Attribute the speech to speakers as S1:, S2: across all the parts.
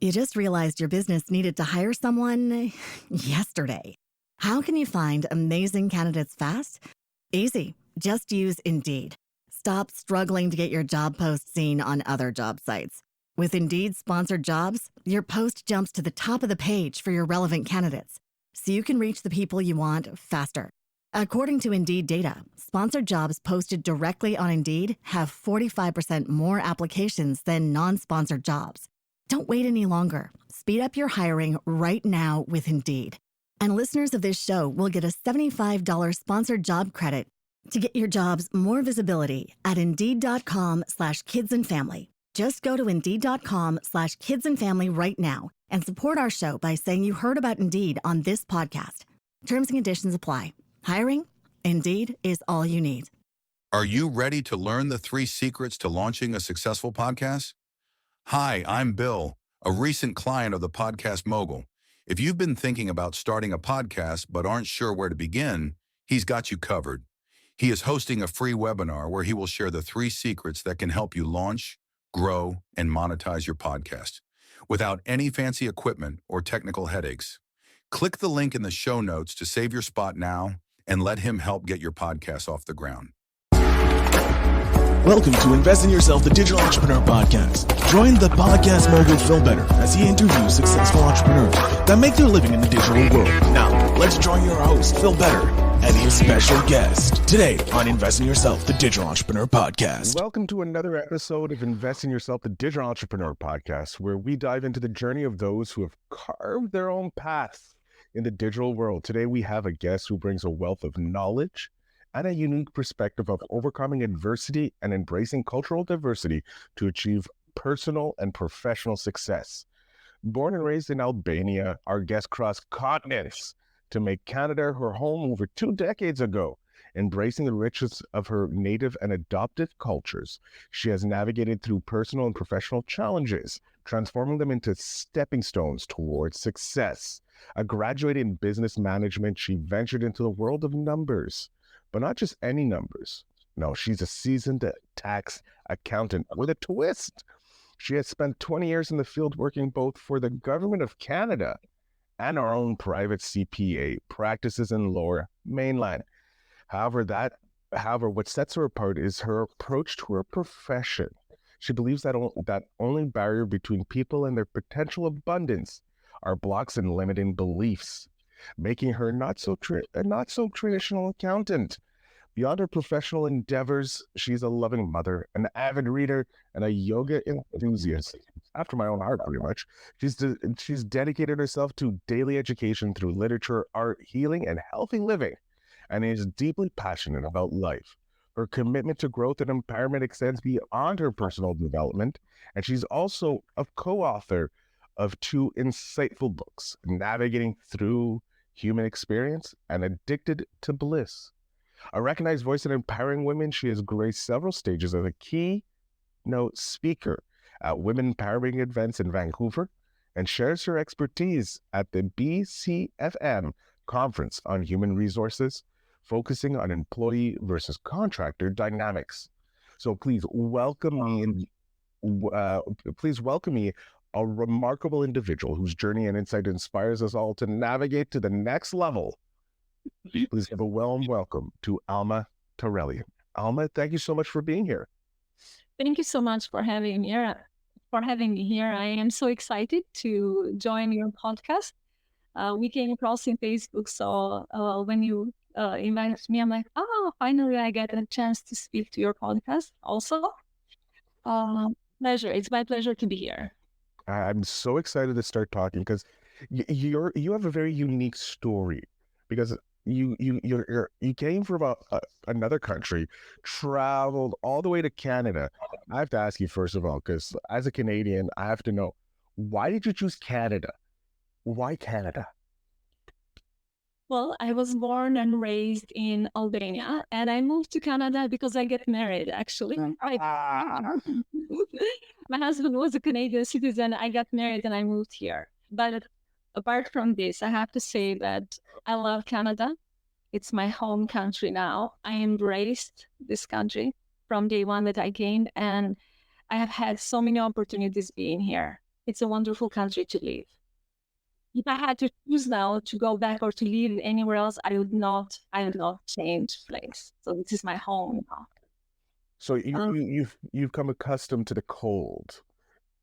S1: You just realized your business needed to hire someone yesterday. How can you find amazing candidates fast? Easy. Just use Indeed. Stop struggling to get your job post seen on other job sites. With Indeed sponsored jobs, your post jumps to the top of the page for your relevant candidates, so you can reach the people you want faster. According to Indeed data, sponsored jobs posted directly on Indeed have 45% more applications than non-sponsored jobs. Don't wait any longer. Speed up your hiring right now with Indeed. And listeners of this show will get a $75 sponsored job credit to get your jobs more visibility at Indeed.com/kidsandfamily. Just go to Indeed.com/kidsandfamily right now and support our show by saying you heard about Indeed on this podcast. Terms and conditions apply. Hiring? Indeed is all you need.
S2: Are you ready to learn the 3 secrets to launching a successful podcast? Hi, I'm Bill, a recent client of the Podcast Mogul. If you've been thinking about starting a podcast but aren't sure where to begin, he's got you covered. He is hosting a free webinar where he will share the 3 secrets that can help you launch, grow, and monetize your podcast without any fancy equipment or technical headaches. Click the link in the show notes to save your spot now and let him help get your podcast off the ground.
S3: Welcome to Invest in Yourself, the Digital Entrepreneur Podcast. Join the podcast mogul Phil Better as he interviews successful entrepreneurs that make their living in the digital world. Now, let's join your host, Phil Better, and his special guest today on Invest in Yourself, the Digital Entrepreneur Podcast.
S4: Welcome to another episode of Invest in Yourself, the Digital Entrepreneur Podcast, where we dive into the journey of those who have carved their own path in the digital world. Today, we have a guest who brings a wealth of knowledge and a unique perspective of overcoming adversity and embracing cultural diversity to achieve personal and professional success. Born and raised in Albania, our guest crossed continents to make Canada her home over 2 decades ago. Embracing the richness of her native and adopted cultures, she has navigated through personal and professional challenges, transforming them into stepping stones towards success. A graduate in business management, she ventured into the world of numbers. But not just any numbers. No, she's a seasoned tax accountant with a twist. She has spent 20 years in the field working both for the government of Canada and her own private CPA practices in Lower Mainland. However, what sets her apart is her approach to her profession. She believes that only barrier between people and their potential abundance are blocks and limiting beliefs, making her a not so traditional accountant. Beyond her professional endeavors, she's a loving mother, an avid reader, and a yoga enthusiast. After my own heart, pretty much. She's dedicated herself to daily education through literature, art, healing, and healthy living, and is deeply passionate about life. Her commitment to growth and empowerment extends beyond her personal development, and she's also a co-author of 2 insightful books, Navigating Through Human Experience and Addicted to Bliss. A recognized voice in empowering women, she has graced several stages as a keynote speaker at women empowering events in Vancouver and shares her expertise at the BCFM Conference on Human Resources, focusing on employee versus contractor dynamics. So please welcome me a remarkable individual whose journey and insight inspires us all to navigate to the next level. Please give a warm welcome to Alma Tarelli. Alma, thank you so much for being here.
S5: Thank you so much for having me here. I am so excited to join your podcast. We came across in Facebook, so when you invited me, I'm like, finally I get a chance to speak to your podcast also. Pleasure. It's my pleasure to be here.
S4: I'm so excited to start talking because you have a very unique story, because you came from another country, traveled all the way to Canada. I have to ask you first of all, because as a Canadian, I have to know, why did you choose Canada? Why Canada?
S5: Well, I was born and raised in Albania, and I moved to Canada because I get married, actually. My husband was a Canadian citizen. I got married and I moved here. But apart from this, I have to say that I love Canada. It's my home country now. I embraced this country from day one that I came, and I have had so many opportunities being here. It's a wonderful country to live. If I had to choose now to go back or to live anywhere else, I would not change place. So this is my home now.
S4: So you've come accustomed to the cold.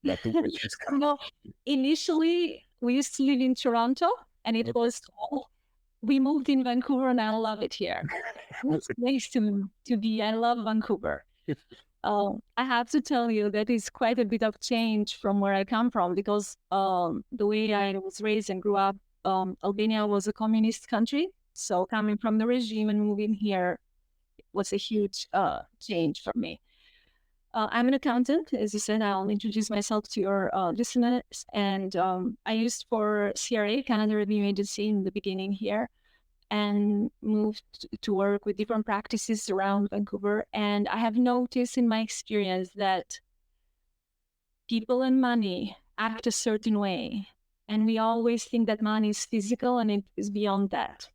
S4: That the winter's coming.
S5: No, initially we used to live in Toronto and it was cold. We moved in Vancouver and I love it here. It's nice to be. I love Vancouver. I have to tell you that it's quite a bit of change from where I come from because the way I was raised and grew up, Albania was a communist country. So coming from the regime and moving here was a huge change for me. I'm an accountant. As you said, I'll introduce myself to your listeners. And I used for CRA, Canada Revenue Agency, in the beginning here, and moved to work with different practices around Vancouver. And I have noticed in my experience that people and money act a certain way. And we always think that money is physical and it is beyond that.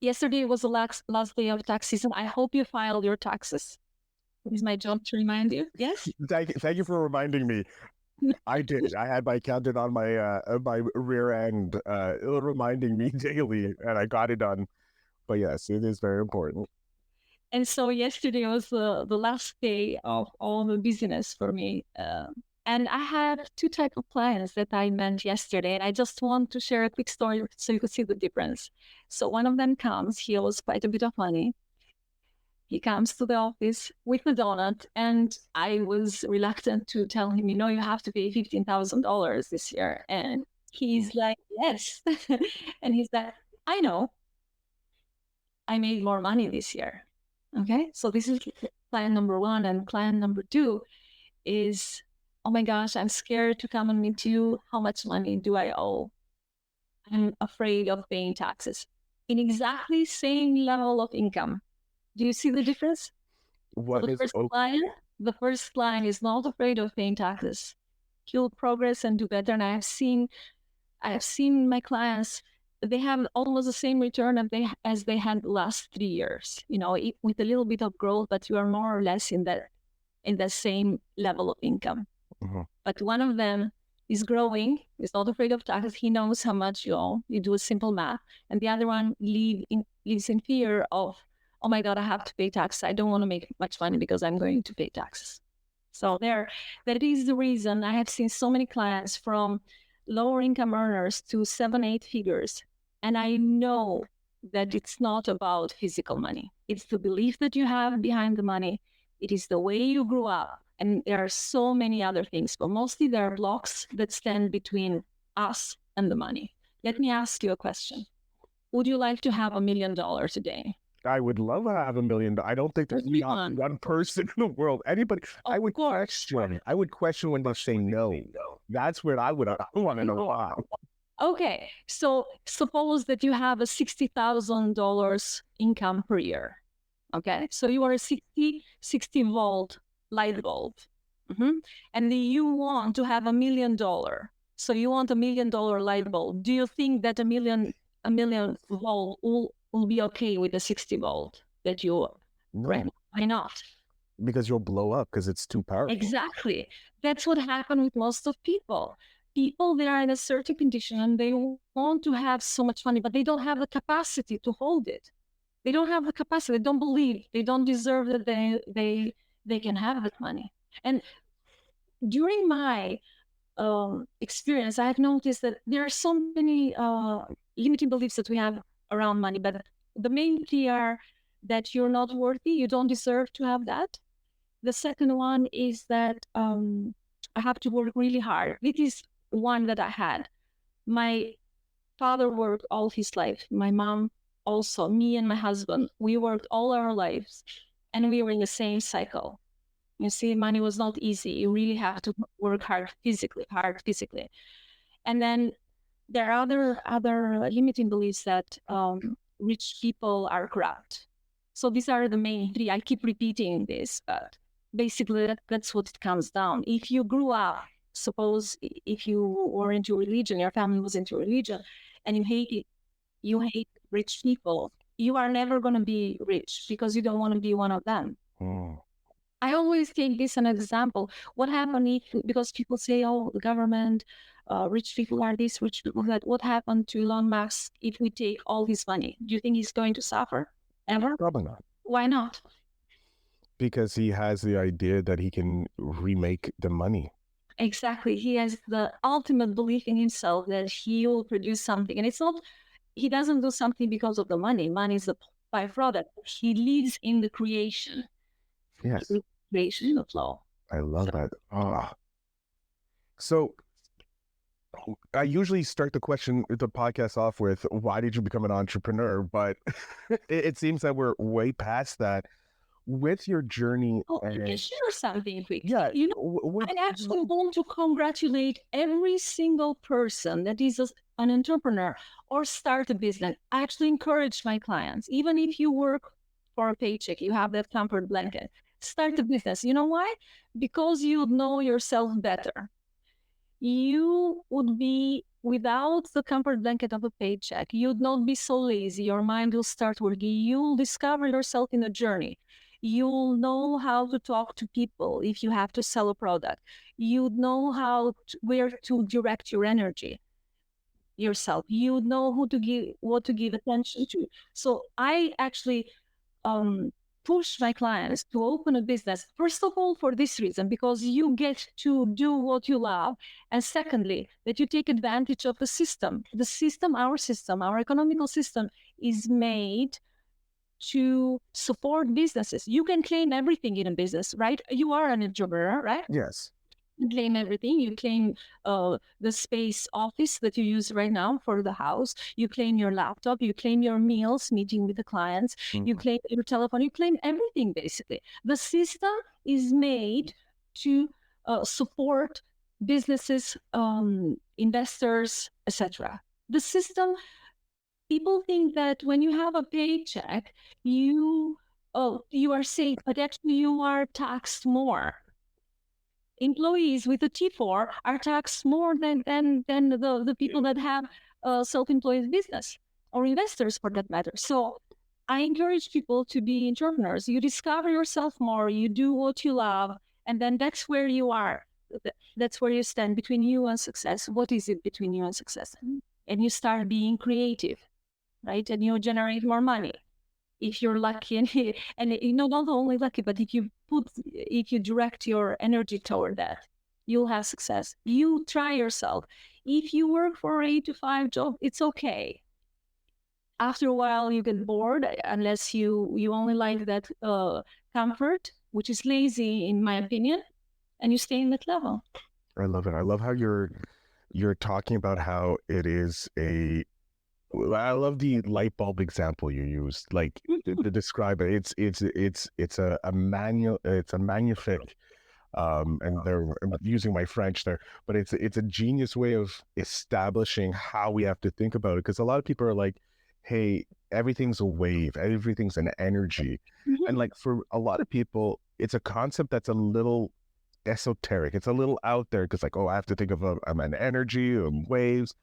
S5: Yesterday was the last day of tax season. I hope you filed your taxes. It is my job to remind you. Yes?
S4: Thank you for reminding me. I did. I had my accountant on my rear end, reminding me daily, and I got it done. But yes, it is very important.
S5: And so yesterday was the last day of all the business for me. And I had two types of clients that I met yesterday. And I just want to share a quick story so you could see the difference. So one of them comes, he owes quite a bit of money. He comes to the office with a donut, and I was reluctant to tell him, you have to pay $15,000 this year. And he's like, yes. And he's like, I know. I made more money this year. Okay, so this is client number one. And client number two is, oh my gosh, I'm scared to come and meet you. How much money do I owe? I'm afraid of paying taxes. In exactly same level of income. Do you see the difference?
S4: What
S5: the
S4: is
S5: first client is not afraid of paying taxes. He'll progress and do better. And I have seen my clients, they have almost the same return as they had the last 3 years. With a little bit of growth, but you are more or less in that same level of income.
S4: Mm-hmm.
S5: But one of them is growing, is not afraid of taxes. He knows how much you owe. You do a simple math. And the other one lives in fear of, oh my God, I have to pay taxes. I don't want to make much money because I'm going to pay taxes. So that is the reason I have seen so many clients from lower income earners to 7-8 figures. And I know that it's not about physical money. It's the belief that you have behind the money. It is the way you grew up. And there are so many other things, but mostly there are blocks that stand between us and the money. Let me ask you a question. Would you like to have $1 million a day?
S4: I would love to have $1 million. I don't think there's not one person in the world. Anybody. I would question when they say no. That's where I want to know why.
S5: Okay, so suppose that you have a $60,000 income per year. Okay, so you are a 60 volt light bulb, and then you want to have $1 million. So you want $1 million light bulb. Do you think that a million volt will be okay with the 60 volt that you rent? Why not?
S4: Because you'll blow up because it's too powerful.
S5: Exactly. That's what happened with most of people. People, they are in a certain condition and they want to have so much money, but they don't have the capacity to hold it. They don't have the capacity. They don't believe. They don't deserve that they can have that money. And during my experience, I have noticed that there are so many limiting beliefs that we have around money, but the main three are that you're not worthy, you don't deserve to have that. The second one is that I have to work really hard. This is one that I had. My father worked all his life. My mom also, me and my husband, we worked all our lives and we were in the same cycle. You see, money was not easy. You really have to work hard physically. And then there are other limiting beliefs that rich people are corrupt. So these are the main three. I keep repeating this, but basically that's what it comes down. If you grew up, suppose if you were into religion, your family was into religion, and you hate rich people, you are never going to be rich because you don't want to be one of them. I always take this an example. What happened if, because people say, oh, the government, rich people are this, rich people that. What happened to Elon Musk if we take all his money? Do you think he's going to suffer ever?
S4: Probably not.
S5: Why not?
S4: Because he has the idea that he can remake the money.
S5: Exactly. He has the ultimate belief in himself that he will produce something. And it's not, he doesn't do something because of the money. Money is the byproduct. He lives in the creation.
S4: Yes.
S5: Creation of law.
S4: I love that. So I usually start the podcast off with, why did you become an entrepreneur? But it seems that we're way past that. With your journey,
S5: you can share something quick.
S4: Yeah,
S5: I actually want to congratulate every single person that is an entrepreneur or start a business. I actually encourage my clients, even if you work for a paycheck, you have that comfort blanket, start a business. You know why? Because you know yourself better. You would be without the comfort blanket of a paycheck. You'd not be so lazy. Your mind will start working. You'll discover yourself in a journey. You'll know how to talk to people if you have to sell a product. You'd know where to direct your energy yourself. You'd know what to give attention to. So I actually push my clients to open a business, first of all, for this reason, because you get to do what you love. And secondly, that you take advantage of the system. The system, our economical system is made to support businesses. You can claim everything in a business, right? You are an entrepreneur, right?
S4: Yes.
S5: You claim everything. You claim the space office that you use right now for the house. You claim your laptop. You claim your meals, meeting with the clients. You claim your telephone. You claim everything, basically. The system is made to support businesses, investors, etc. The system, people think that when you have a paycheck, you are safe, but actually you are taxed more. Employees with a T4 are taxed more than the people that have a self-employed business, or investors for that matter. So I encourage people to be entrepreneurs. You discover yourself more, you do what you love, and then that's where you are. That's where you stand between you and success. What is it between you and success? And you start being creative, right? And you generate more money. If you're lucky, and not only lucky, but if you direct your energy toward that, you'll have success. You try yourself. If you work for an 8-to-5 job, it's okay. After a while, you get bored, unless you only like that comfort, which is lazy, in my opinion, and you stay in that level.
S4: I love it. I love how you're talking about how it is I love the light bulb example you used, like to describe it. It's a manual. It's a magnifique, and I'm using my French there, but it's a genius way of establishing how we have to think about it. Because a lot of people are like, "Hey, everything's a wave, everything's an energy," and like for a lot of people, it's a concept that's a little esoteric. It's a little out there because, like, oh, I have to think of I'm an energy, waves.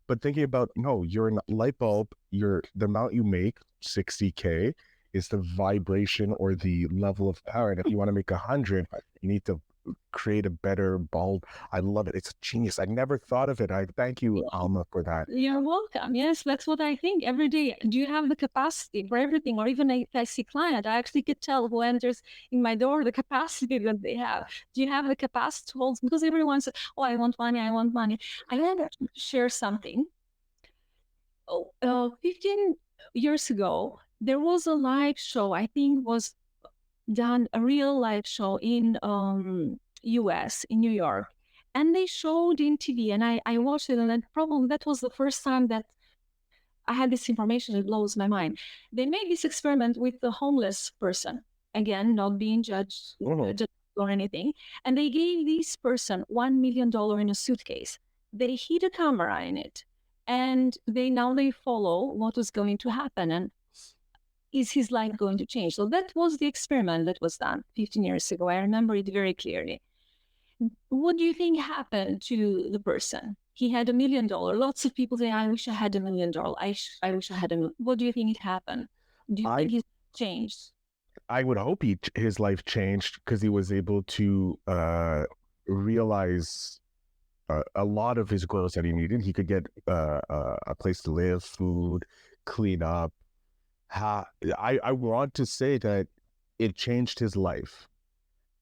S4: But thinking about, no, you're a light bulb, the amount you make, 60K, is the vibration or the level of power. And if you want to make 100, you need to create a better bulb. I love it. It's genius. I never thought of it. I thank you, Alma, for that.
S5: You're welcome. Yes, that's what I think every day. Do you have the capacity for everything? Or even if I see client, I actually could tell who enters in my door the capacity that they have. Do you have the capacity to hold? Because everyone says, oh, I want money, I want money. I had to share something. 15 years ago, there was a live show, I think was done, a real live show in US, in New York. And they showed in TV, and I watched it, and that was the first time that I had this information. It blows my mind. They made this experiment with the homeless person, again, not being judged or anything. And they gave this person $1 million in a suitcase. They hid a camera in it, and they follow what was going to happen, and is his life going to change? So that was the experiment that was done 15 years ago. I remember it very clearly. What do you think happened to the person? He had $1 million. Lots of people say, I wish I had $1 million. I wish I had $1 million. What do you think it happened? Do you think he changed?
S4: I would hope his life changed because he was able to realize a lot of his goals that he needed. He could get a place to live, food, clean up. I want to say that it changed his life.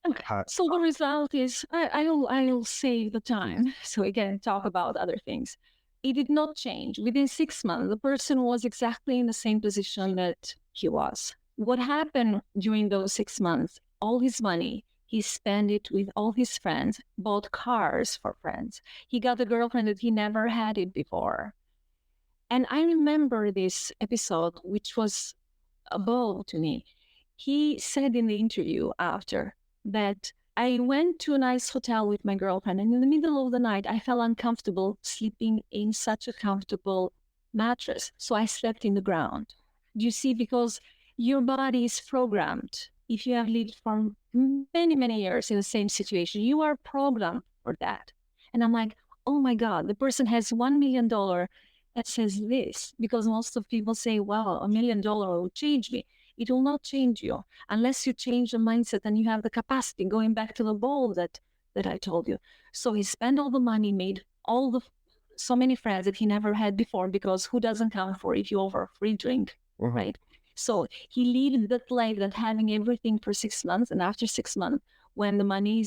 S5: Okay. So the result is, I'll save the time so we can talk about other things. It did not change. Within 6 months, the person was exactly in the same position that he was. What happened during those 6 months? All his money, he spent it with all his friends, bought cars for friends. He got a girlfriend that he never had it before. And I remember this episode, which was a blow to me. He said in the interview after that, I went to a nice hotel with my girlfriend, and in the middle of the night, I felt uncomfortable sleeping in such a comfortable mattress. So I slept in the ground. Do you see? Because your body is programmed. If you have lived for many, many years in the same situation, you are programmed for that. And I'm like, oh my God, the person has $1 million that says this, because most of people say, well, $1 million will change me. It will not change you unless you change the mindset and you have the capacity, going back to the ball that I told you. So he spent all the money, made so many friends that he never had before, because who doesn't come for if you offer a free drink, right? So he lived that life, that having everything for 6 months. And after 6 months, when the money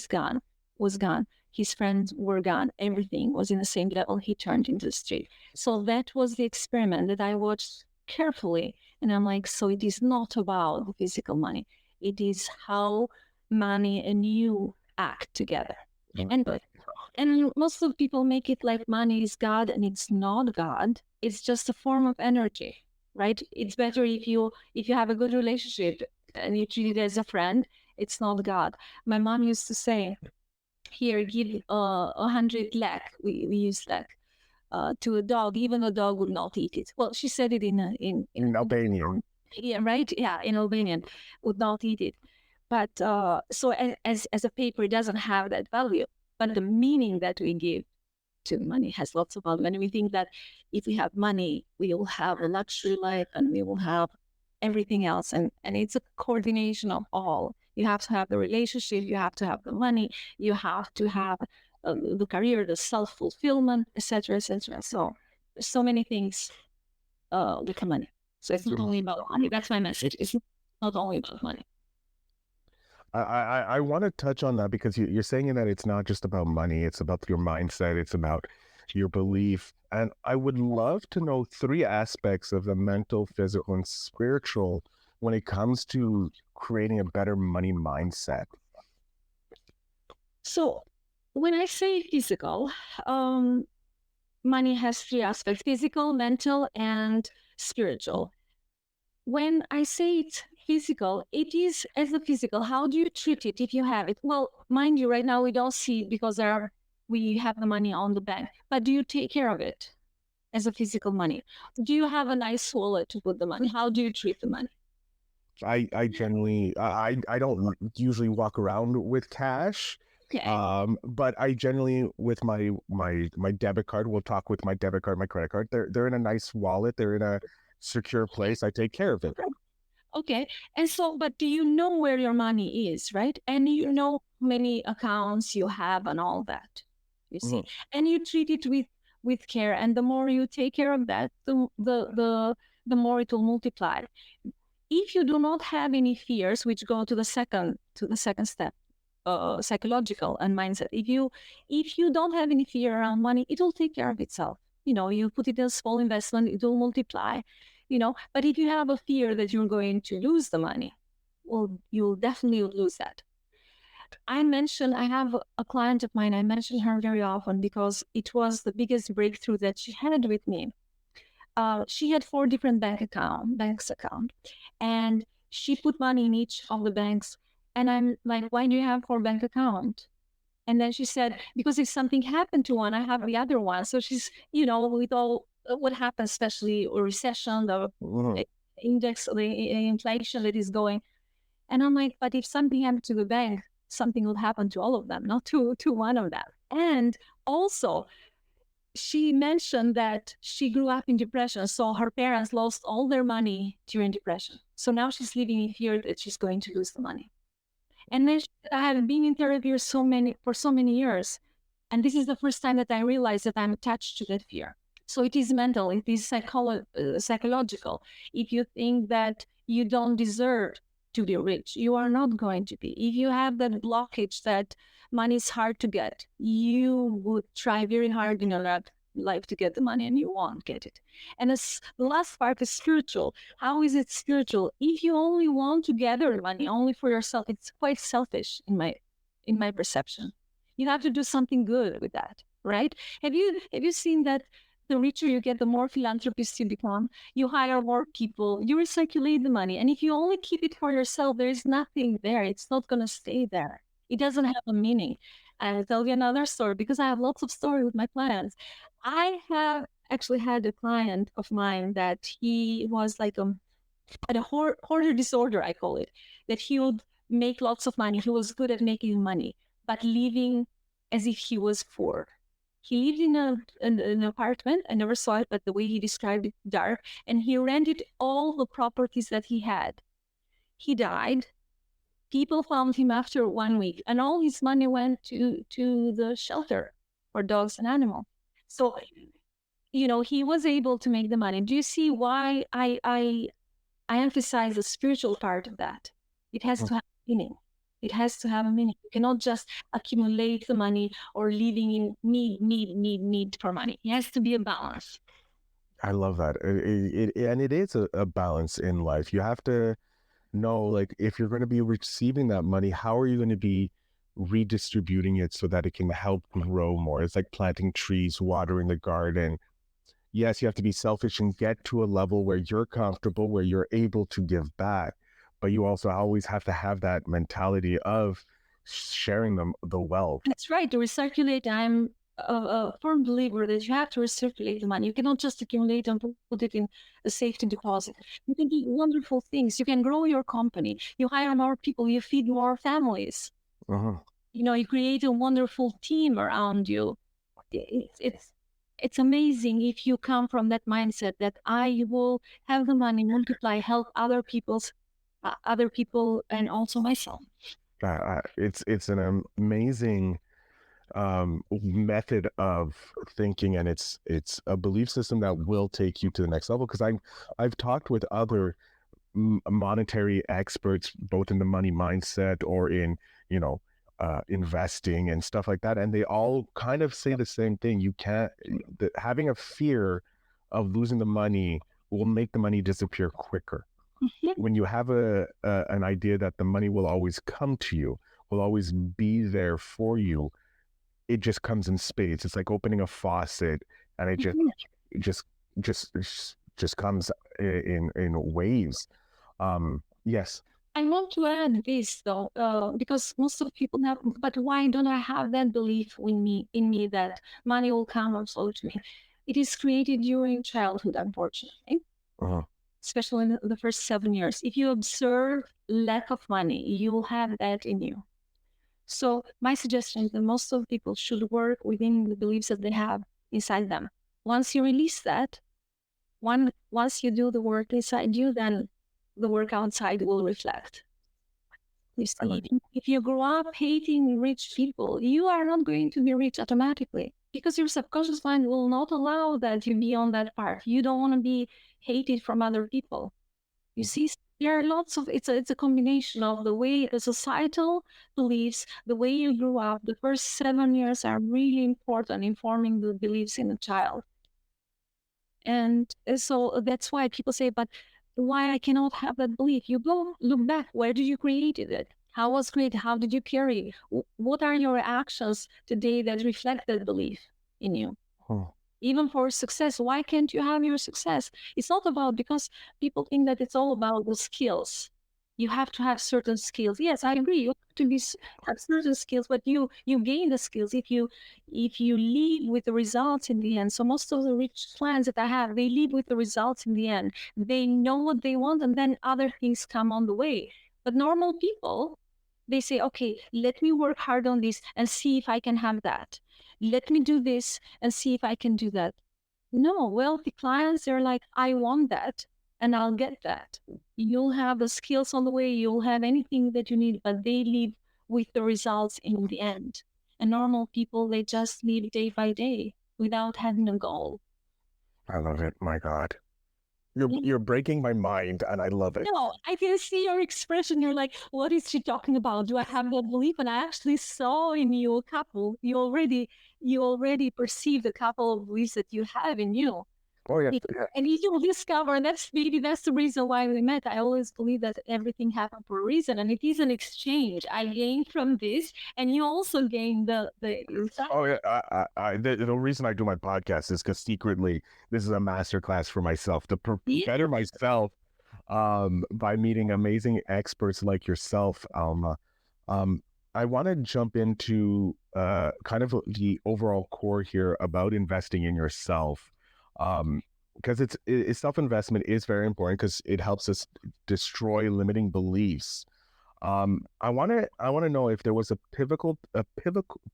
S5: was gone, his friends were gone, everything was in the same level, he turned into the street. So that was the experiment that I watched carefully. And I'm like, so it is not about the physical money. It is how money and you act together. And most of people make it like money is God, and it's not God. It's just a form of energy, right? It's better if you have a good relationship and you treat it as a friend. It's not God. My mom used to say, here, give 100 lakh. We use lakh. To a dog, even a dog would not eat it. Well, she said it in
S4: Albanian.
S5: Yeah, right. Yeah, in Albanian, would not eat it. But so as a paper, it doesn't have that value. But the meaning that we give to money has lots of value. And we think that if we have money, we will have a luxury life and we will have everything else. And it's a coordination of all. You have to have the relationship, you have to have the money, you have to have the career, the self-fulfillment, etc., etc. So many things with the money. So it's not only about money. That's my message. It's not only about money.
S4: I want to touch on that because you're saying that it's not just about money. It's about your mindset. It's about your belief. And I would love to know 3 aspects of the mental, physical, and spiritual when it comes to creating a better money mindset.
S5: So when I say physical, money has 3 aspects: physical, mental, and spiritual. When I say it's physical, it is as a physical. How do you treat it if you have it? Well, mind you, right now we don't see it because we have the money on the bank. But do you take care of it as a physical money? Do you have a nice wallet to put the money? How do you treat the money?
S4: I generally I don't usually walk around with cash.
S5: Okay.
S4: But I generally, with my debit card, will talk with my debit card, my credit card. They're in a nice wallet. They're in a secure place. I take care of it.
S5: Okay. And so, but do you know where your money is, right? And you know how many accounts you have and all that, you see? And you treat it with care. And the more you take care of that, the more it will multiply. If you do not have any fears, which go to the second step, psychological and mindset. If you don't have any fear around money, it will take care of itself. You put it in a small investment, it will multiply. But if you have a fear that you're going to lose the money, well, you'll definitely lose that. I have a client of mine. I mention her very often because it was the biggest breakthrough that she had with me. She had 4 different banks account, and she put money in each of the banks. And I'm like, why do you have 4 bank accounts? And then she said, because if something happened to one, I have the other one. So she's, with all what happens, especially a recession, the index, the inflation that is going. And I'm like, but if something happened to the bank, something will happen to all of them, not to one of them. And also, she mentioned that she grew up in depression, so her parents lost all their money during depression. So now she's living in fear that she's going to lose the money. And then I have been in therapy for so many years, and this is the first time that I realized that I'm attached to that fear. So it is mental, it is psychological. If you think that you don't deserve to be rich, you are not going to be. If you have that blockage that money is hard to get, you would try very hard in your life to get the money and you won't get it. And the last part is spiritual. How is it spiritual? If you only want to gather money only for yourself, it's quite selfish in my perception. You have to do something good with that, right? Have you seen that the richer you get, the more philanthropist you become? You hire more people, you recirculate the money. And if you only keep it for yourself, there is nothing there. It's not going to stay there. It doesn't have a meaning. And I'll tell you another story because I have lots of stories with my clients. I have actually had a client of mine that he was like had a hoarder disorder, I call it, that he would make lots of money. He was good at making money, but living as if he was poor. He lived in an apartment. I never saw it, but the way he described it, dark. And he rented all the properties that he had. He died. People found him after 1 week, and all his money went to the shelter for dogs and animals. So, he was able to make the money. Do you see why I emphasize the spiritual part of that? It has to have meaning. It has to have a meaning. You cannot just accumulate the money or living in need for money. It has to be a balance.
S4: I love that. And it is a balance in life. You have to know, like, if you're going to be receiving that money, how are you going to be redistributing it so that it can help grow more? It's like planting trees, watering the garden. Yes, you have to be selfish and get to a level where you're comfortable, where you're able to give back. But you also always have to have that mentality of sharing the wealth.
S5: That's right. To recirculate, I'm a firm believer that you have to recirculate the money. You cannot just accumulate and put it in a safety deposit. You can do wonderful things. You can grow your company. You hire more people. You feed more families. You create a wonderful team around you. It's amazing if you come from that mindset that I will have the money, multiply, help other people, and also myself.
S4: It's an amazing method of thinking, and it's a belief system that will take you to the next level. Because I've talked with other monetary experts, both in the money mindset or in investing and stuff like that, and they all kind of say the same thing. You can't having a fear of losing the money will make the money disappear quicker. When you have an idea that the money will always come to you, will always be there for you, it just comes in spades. It's like opening a faucet, and it just comes in waves. Yes.
S5: I want to add this though, because most of the people have, but why don't I have that belief in me that money will come and flow to me? It is created during childhood, unfortunately. Especially in the first 7 years. If you observe lack of money, you will have that in you. So my suggestion is that most of people should work within the beliefs that they have inside them. Once you release that, once you do the work inside you, then the work outside will reflect. You see, if you grow up hating rich people, you are not going to be rich automatically because your subconscious mind will not allow that you be on that path. You don't want to be hated from other people. You see, there are lots of, it's a combination of the way the societal beliefs, the way you grew up. The first 7 years are really important in forming the beliefs in a child. And so that's why people say, but why I cannot have that belief? You go look back. Where did you create it? How was it created? How did you carry? What are your actions today that reflect that belief in you? Even for success, why can't you have your success? It's not about, because people think that it's all about the skills. You have to have certain skills. Yes, I agree. You have to have certain skills, but you gain the skills if you live with the results in the end. So most of the rich clients that I have, they live with the results in the end. They know what they want, and then other things come on the way. But normal people, they say, okay, let me work hard on this and see if I can have that. let me do this and see if I can do that. No, wealthy clients, they're like, I want that and I'll get that. You'll have the skills on the way, you'll have anything that you need, but they live with the results in the end. And normal people, they just live day by day without having a goal.
S4: I love it. My God. You're breaking my mind, and I love it.
S5: No, I can see your expression. You're like, what is she talking about? Do I have that belief? And I actually saw in you a couple. You already perceive the couple of beliefs that you have in you.
S4: Oh, yeah.
S5: And you'll discover that's the reason why we met. I always believe that everything happened for a reason, and it is an exchange. I gain from this, and you also gain the.
S4: Oh, yeah. The reason I do my podcast is because secretly this is a masterclass for myself to better myself by meeting amazing experts like yourself, Alma. I want to jump into kind of the overall core here about investing in yourself. Because self-investment is very important because it helps us destroy limiting beliefs. I want to know if there was a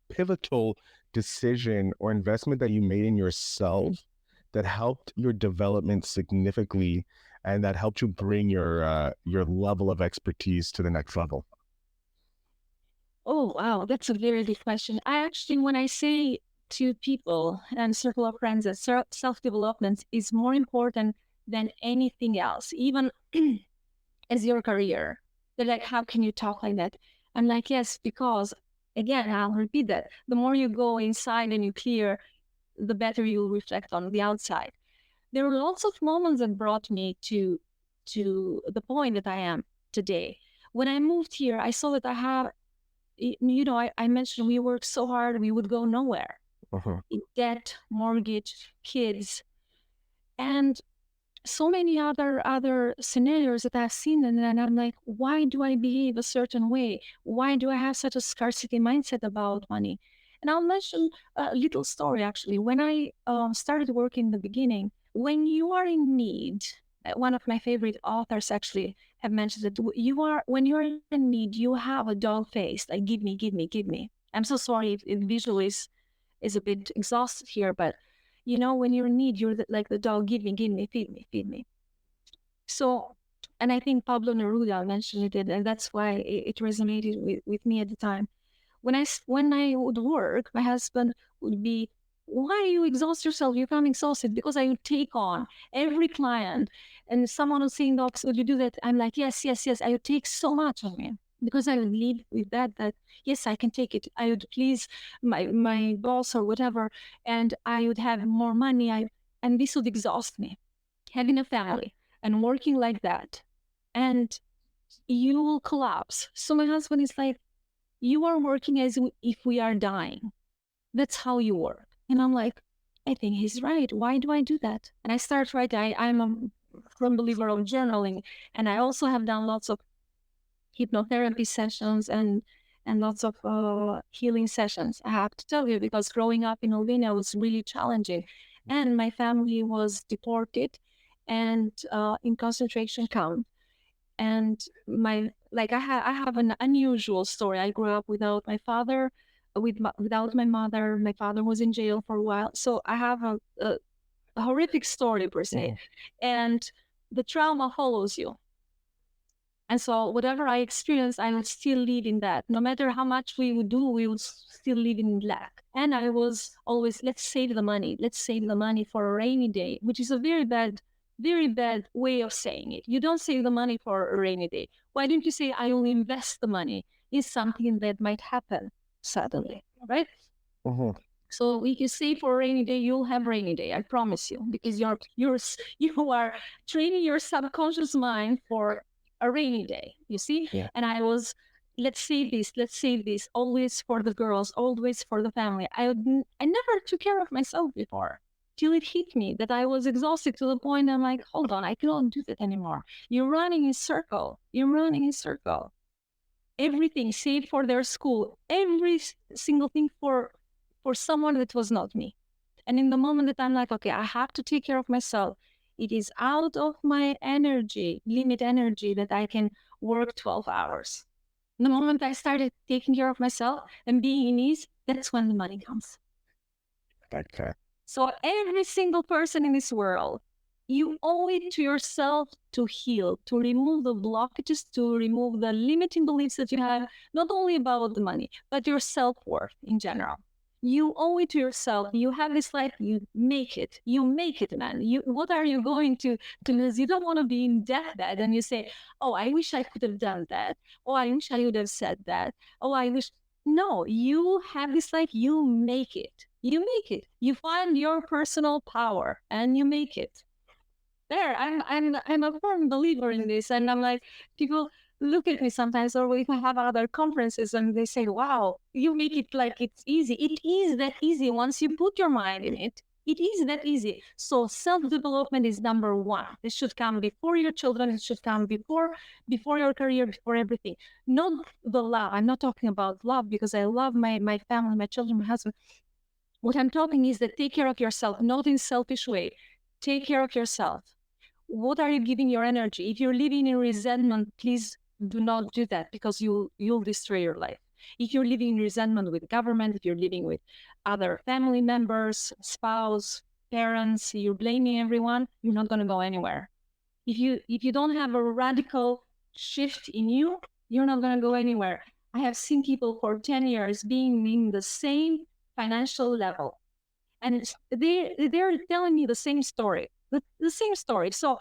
S4: pivotal decision or investment that you made in yourself that helped your development significantly and that helped you bring your level of expertise to the next level.
S5: Oh, wow. That's a very good question. I actually, when I say to people and circle of friends that self-development is more important than anything else, even as your career, they're like, how can you talk like that? I'm like, yes, because again, I'll repeat that. The more you go inside and you clear, the better you'll reflect on the outside. There were lots of moments that brought me to the point that I am today. When I moved here, I saw that I have, I mentioned we worked so hard, we would go nowhere. Debt, mortgage, kids, and so many other scenarios that I've seen, and then I'm like, why do I behave a certain way? Why do I have such a scarcity mindset about money? And I'll mention a little story actually. When I started working in the beginning, when you are in need, one of my favorite authors actually have mentioned that when you are in need, you have a dog face, like give me, give me, give me. I'm so sorry if it visually is a bit exhausted here, but when you're in need, you're like the dog, give me, feed me, feed me. So, and I think Pablo Neruda mentioned it, and that's why it resonated with me at the time. When I would work, my husband would be, why do you exhaust yourself? You become exhausted. Because I would take on every client, and someone was saying the opposite, would you do that? I'm like, yes. I would take so much on me. Because I would lead with that yes, I can take it. I would please my boss or whatever, and I would have more money. And this would exhaust me. Having a family and working like that, and you will collapse. So my husband is like, you are working as if we are dying. That's how you work. And I'm like, I think he's right. Why do I do that? And I start writing. I'm a firm believer of journaling, and I also have done lots of hypnotherapy sessions and lots of healing sessions. I have to tell you, because growing up in Albania was really challenging, and my family was deported and in concentration camp. And I have an unusual story. I grew up without my father, without my mother. My father was in jail for a while, so I have a horrific story per se, and the trauma follows you. And so whatever I experienced, I would still live in that. No matter how much we would do, we would still live in lack. And I was always, let's save the money. Let's save the money for a rainy day, which is a very bad way of saying it. You don't save the money for a rainy day. Why don't you say, I will invest the money in something that might happen suddenly, right? So if you save for a rainy day, you'll have rainy day. I promise you, because you are training your subconscious mind for a rainy day, you see?
S4: Yeah.
S5: And I was, let's save this, always for the girls, always for the family. I never took care of myself before, till it hit me that I was exhausted to the point I'm like, hold on, I cannot do that anymore. You're running in circle. Everything, save for their school, every single thing for someone that was not me. And in the moment that I'm like, okay, I have to take care of myself, it is out of my limit energy, that I can work 12 hours. The moment I started taking care of myself and being in ease, that's when the money comes.
S4: Okay.
S5: So every single person in this world, you owe it to yourself to heal, to remove the blockages, to remove the limiting beliefs that you have, not only about the money, but your self-worth in general. You owe it to yourself. You have this life, you make it. You make it, man. What are you going to lose? You don't want to be in deathbed and you say, oh, I wish I could have done that. Oh, I wish I would have said that. Oh, I wish. No, you have this life, you make it. You make it. You find your personal power and you make it. There, I'm a firm believer in this. And I'm like, people look at me sometimes, or if I have other conferences and they say, wow, you make it like it's easy. It is that easy once you put your mind in it. It is that easy. So self-development is number one. It should come before your children. It should come before your career, before everything. Not the love. I'm not talking about love because I love my family, my children, my husband. What I'm talking is that take care of yourself, not in selfish way. Take care of yourself. What are you giving your energy? If you're living in resentment, please do not do that because you'll destroy your life. If you're living in resentment with government, if you're living with other family members, spouse, parents, you're blaming everyone, you're not going to go anywhere. If you don't have a radical shift in you, you're not going to go anywhere. I have seen people for 10 years being in the same financial level. And they're telling me the same story, the same story. So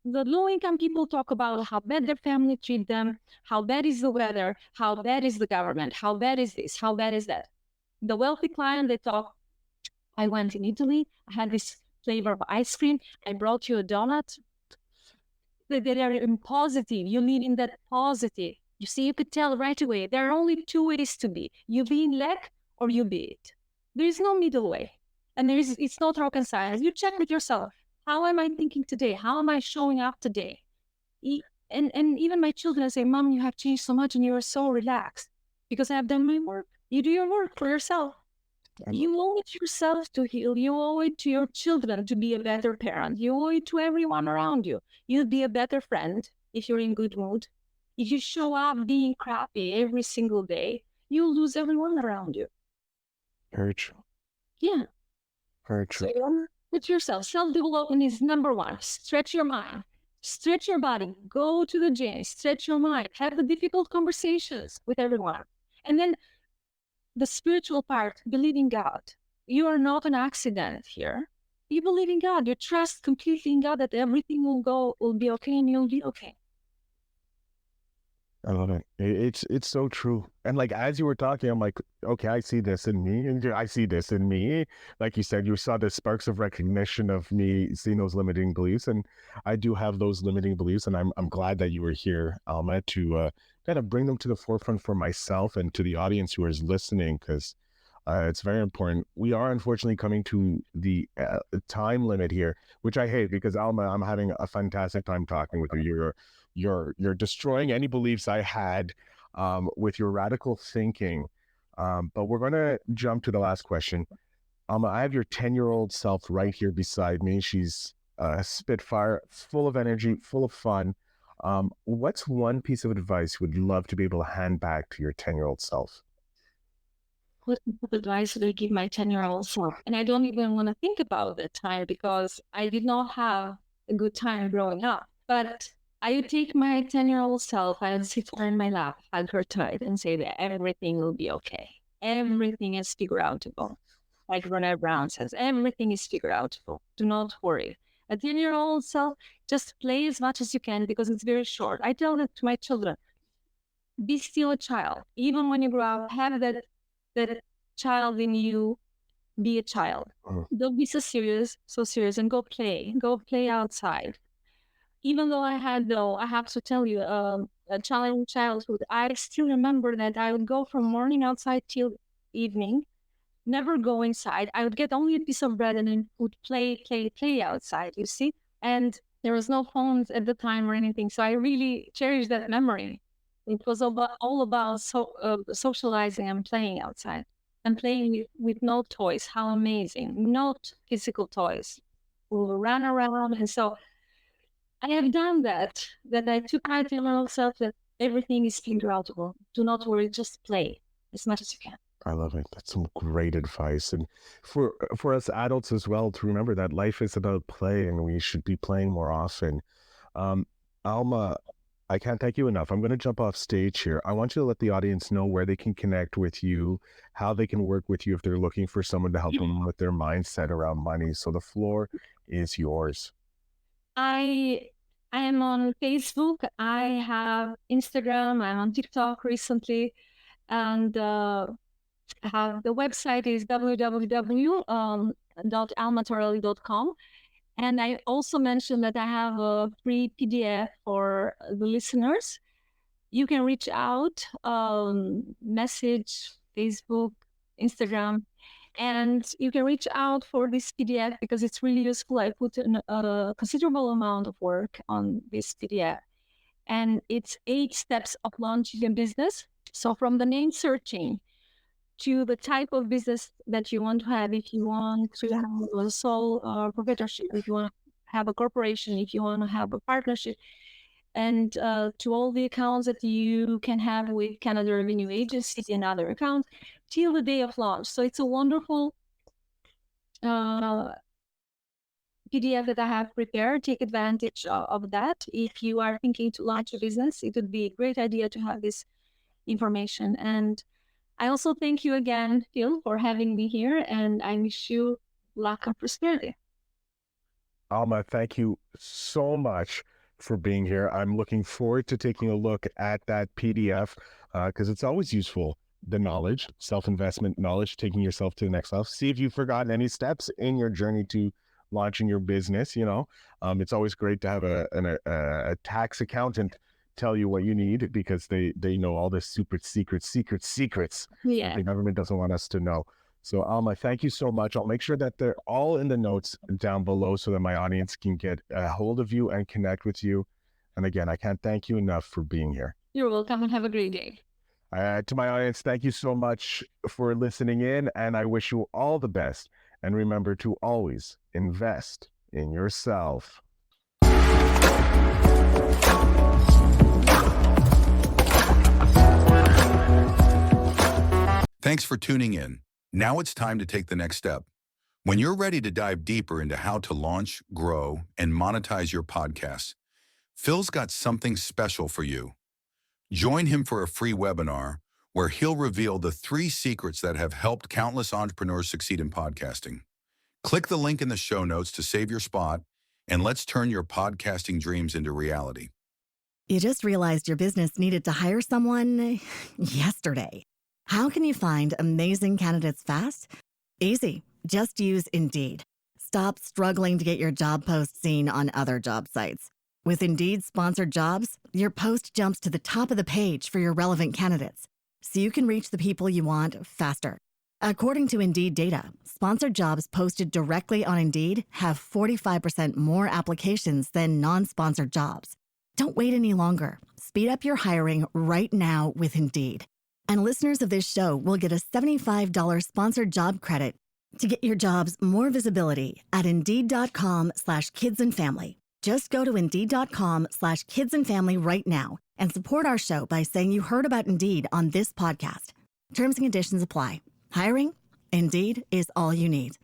S5: the low-income people talk about how bad their family treat them, how bad is the weather, how bad is the government, how bad is this, how bad is that. The wealthy client, they talk, I went in Italy, I had this flavor of ice cream, I brought you a donut. They are in positive, you lead in that positive. You see, you could tell right away, there are only two ways to be. You be in lack or you be it. There is no middle way. And it's not rocket science. You check with yourself. How am I thinking today? How am I showing up today? And even my children say, Mom, you have changed so much and you are so relaxed because I have done my work. You do your work for yourself. You owe it to yourself to heal. You owe it to your children to be a better parent. You owe it to everyone around you. You'll be a better friend if you're in good mood. If you show up being crappy every single day, you'll lose everyone around you.
S4: Very true.
S5: Yeah.
S4: Very true.
S5: So with yourself, self-development is number one. Stretch your mind, stretch your body, go to the gym, stretch your mind, have the difficult conversations with everyone. And then the spiritual part, believe in God. You are not an accident here. You believe in God. You trust completely in God that everything will be okay and you'll be okay.
S4: I love it. It's so true. And like as you were talking, I'm like, okay, I see this in me, and I see this in me. Like you said, you saw the sparks of recognition of me seeing those limiting beliefs, and I do have those limiting beliefs, and I'm glad that you were here, Alma, to kind of bring them to the forefront for myself and to the audience who is listening, because it's very important. We are unfortunately coming to the time limit here, which I hate because Alma, I'm having a fantastic time talking with you. You're destroying any beliefs I had with your radical thinking. But we're going to jump to the last question. I have your 10-year-old self right here beside me. She's a spitfire, full of energy, full of fun. What's one piece of advice you would love to be able to hand back to your 10-year-old self?
S5: What advice would I give my 10-year-old self? And I don't even want to think about that time because I did not have a good time growing up. But I would take my 10-year-old self, I would sit her in my lap, hug her tight, and say that everything will be okay. Everything is figure outable. Like Brené Brown says, everything is figure outable. Do not worry. A 10-year-old self, just play as much as you can because it's very short. I tell that to my children. Be still a child. Even when you grow up, have that child in you, be a child. Don't be so serious, and go play outside. Even though I have to tell you, a challenging childhood, I still remember that I would go from morning outside till evening, never go inside. I would get only a piece of bread and then would play outside, you see? And there was no phones at the time or anything. So I really cherish that memory. It was all about socializing and playing outside and playing with no toys. How amazing. Not physical toys. We'll run around. And so I have done that I took my myself that everything is figure outable. Do not worry, just play as much as you can.
S4: I love it. That's some great advice. And for us adults as well, to remember that life is about play and we should be playing more often. Um, Alma, I can't thank you enough. I'm going to jump off stage here. I want you to let the audience know where they can connect with you, how they can work with you if they're looking for someone to help them with their mindset around money. So the floor is yours.
S5: I I am on Facebook. I have Instagram. I'm on TikTok recently, and have the website is www.almatarelli.com. And I also mentioned that I have a free PDF for the listeners. You can reach out, message, Facebook, Instagram, and you can reach out for this PDF because it's really useful. I put a considerable amount of work on this PDF, and it's 8 steps of launching a business. So from the name searching to the type of business that you want to have, if you want to have a sole proprietorship, if you want to have a corporation, if you want to have a partnership, and to all the accounts that you can have with Canada Revenue Agency and other accounts till the day of launch. So it's a wonderful PDF that I have prepared. Take advantage of that. If you are thinking to launch a business, it would be a great idea to have this information. And I also thank you again, Phil, for having me here, and I wish you luck and prosperity.
S4: Alma, thank you so much for being here. I'm looking forward to taking a look at that PDF because it's always useful. The knowledge, self-investment knowledge, taking yourself to the next level. See if you've forgotten any steps in your journey to launching your business. It's always great to have a tax accountant tell you what you need because they know all the super secrets
S5: Yeah.
S4: the government doesn't want us to know. So Alma, thank you so much. I'll make sure that they're all in the notes down below so that my audience can get a hold of you and connect with you. And again, I can't thank you enough for being here.
S5: You're welcome and have a great day.
S4: To my audience, thank you so much for listening in, and I wish you all the best. And remember to always invest in yourself.
S2: Thanks for tuning in. Now it's time to take the next step. When you're ready to dive deeper into how to launch, grow, and monetize your podcast, Phil's got something special for you. Join him for a free webinar where he'll reveal the 3 secrets that have helped countless entrepreneurs succeed in podcasting. Click the link in the show notes to save your spot, and let's turn your podcasting dreams into reality.
S1: You just realized your business needed to hire someone yesterday. How can you find amazing candidates fast? Easy. Just use Indeed. Stop struggling to get your job post seen on other job sites. With Indeed sponsored jobs, your post jumps to the top of the page for your relevant candidates, so you can reach the people you want faster. According to Indeed data, sponsored jobs posted directly on Indeed have 45% more applications than non-sponsored jobs. Don't wait any longer. Speed up your hiring right now with Indeed. And listeners of this show will get a $75 sponsored job credit to get your jobs more visibility at Indeed.com/kidsandfamily. Just go to Indeed.com/kidsandfamily right now and support our show by saying you heard about Indeed on this podcast. Terms and conditions apply. Hiring? Indeed is all you need.